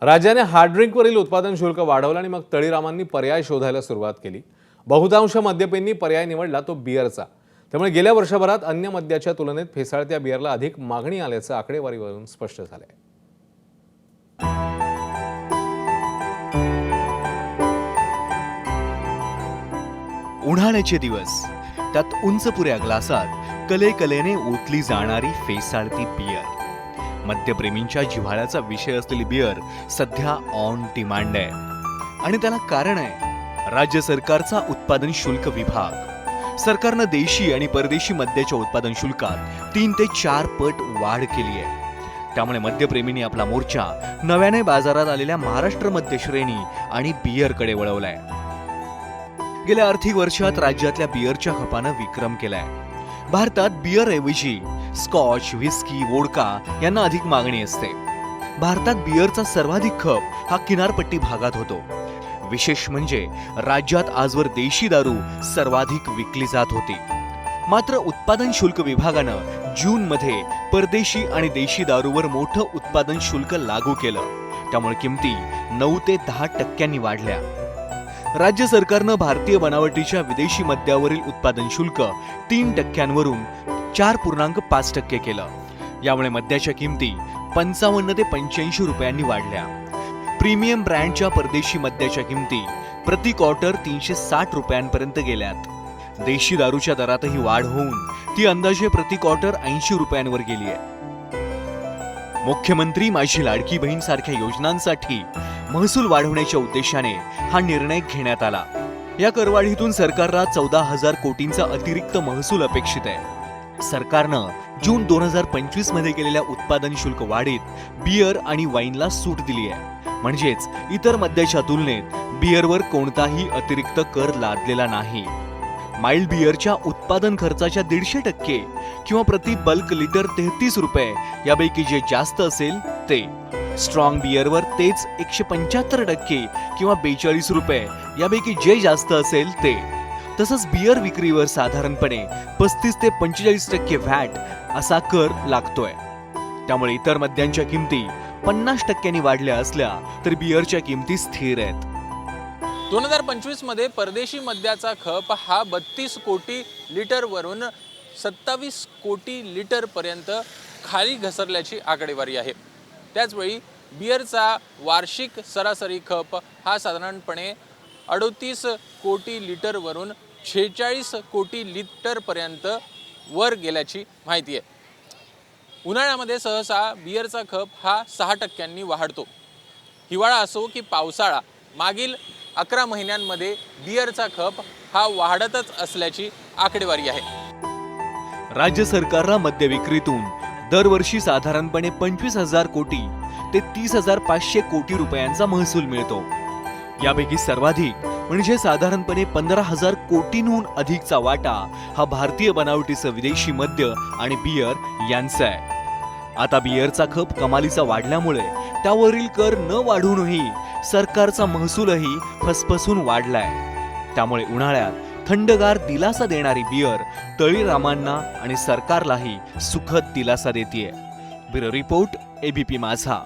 राज्याने हार्ड ड्रिंकवरील उत्पादन शुल्क वाढवलं आणि मग तळीरामांनी पर्याय शोधायला सुरुवात केली। बहुतांश मद्यपींनी पर्याय निवडला तो बिअरचा। त्यामुळे गेल्या वर्षभरात अन्य मद्याच्या तुलनेत फेसाळत्या बिअरला अधिक मागणी आल्याचं आकडेवारीवरून स्पष्ट झालंय। उन्हाळ्याचे दिवस, त्यात उंचपुऱ्या ग्लासात कलेकलेने ओतली जाणारी फेसाळती बियर। मद्यप्रेमींच्या जिव्हाळ्याचा विषय असलेली बियर सध्या ऑन डिमांड आहे आणि त्याला कारण आहे राज्य सरकारचा उत्पादन शुल्क विभाग। सरकारनं देशी आणि परदेशी मद्याच्या उत्पादन शुल्कात 3 ते 4 पट वाढ केली आहे। त्यामुळे मद्यप्रेमींनी आपला मोर्चा नव्याने बाजारात आलेल्या महाराष्ट्र मद्य श्रेणी आणि बियरकडे वळवलाय। गेल्या आर्थिक वर्षात राज्यातल्या बियरच्या खपानं विक्रम केलाय। भारतात बियर ऐवजी स्कॉच, व्हिस्की, वोडका यांना अधिक मागणी असते। भारतात बियरचा सर्वाधिक खप हा किनारपट्टी भागात होतो। विशेष म्हणजे राज्यात आजवर देशी दारू सर्वाधिक विकली जात होती। मात्र उत्पादन शुल्क विभागानं जूनमध्ये परदेशी आणि देशी दारूवर मोठं उत्पादन शुल्क लागू केलं। त्यामुळे किमती 9 ते 10% वाढल्या। राज्य सरकारनं भारतीय बनावटीच्या विदेशी मद्यावरील उत्पादन शुल्क 3% 4.5% केलं। यामुळे मद्याच्या किमती 55 ते 85 रुपयांनी वाढल्या। प्रीमियम ब्रँडच्या परदेशी मद्याच्या किमती प्रति क्वार्टर 360 रुपयांपर्यंत गेल्यात। देशी दारूच्या दरातही वाढ होऊन ती अंदाजे प्रति क्वार्टर 80 रुपयांवर गेली आहे। मुख्यमंत्री माझी लाडकी बहीण सारख्या योजनांसाठी महसूल वाढवण्याच्या उद्देशाने हा निर्णय घेण्यात आला। या करवाढीतून सरकारला 14,000 कोटींचा अतिरिक्त महसूल अपेक्षित आहे। सरकारनं जून 2025 मध्ये केलेल्या उत्पादन शुल्क वाढीत बियर आणि वाईनला सूट दिली आहे। म्हणजेच इतर मद्याच्या तुलनेत बियरवर कोणताही अतिरिक्त कर लादलेला नाही। माइल्ड बियरच्या उत्पादन खर्चाच्या 150% किंवा प्रति बल्क लिटर 33 रुपये यापैकी जे जास्त असेल ते, स्ट्रॉंग बियरवर तेच 175% किंवा 42 रुपये यापैकी जे जास्त असेल ते, तसंच बियर विक्रीवर साधारणपणे 35 ते 45% व्हॅट असा कर लागतोय। त्यामुळे इतर मद्यांच्या किमती 50% वाढल्या असल्या तर बियरच्या किमती स्थिर आहेत। 2025 मध्ये परदेशी मद्याचा खप हा 32 कोटी लिटर वरून 27 कोटी लिटर पर्यंत खाली घसरल्याची आकडेवारी आहे। त्याचवेळी बियरचा वार्षिक सरासरी खप हा साधारणपणे 38 कोटी लिटर वरून 46 कोटी लिटर पर्यंत वर गेल्याची माहिती आहे। उन्हाळ्यामध्ये सहसा बियरचा खप हा 6% वाढतो। हिवाळा असो की पावसाळा, मागील 11 महिन्यांमध्ये बियरचा खप हा वाढतच असल्याची आकडेवारी आहे। राज्य सरकारला मद्य विक्रीतून दरवर्षी साधारणपणे 25,000 कोटी ते 30,500 कोटी रुपयांचा महसूल मिळतो। यापैकी सर्वाधिक म्हणजे साधारणपणे 15,000 कोटींहून अधिकचा वाटा हा भारतीय बनावटीचं विदेशी मद्य आणि बियर यांचा आहे। आता बियरचा खप कमालीचा वाढल्यामुळे त्यावरील कर न वाढूनही सरकारचा महसूलही फसफसून वाढलाय। त्यामुळे उन्हाळ्यात थंडगार दिलासा देणारी बियर तळीरामांना आणि सरकारलाही सुखद दिलासा देतेय। ब्युरो रिपोर्ट, एबीपी माझा।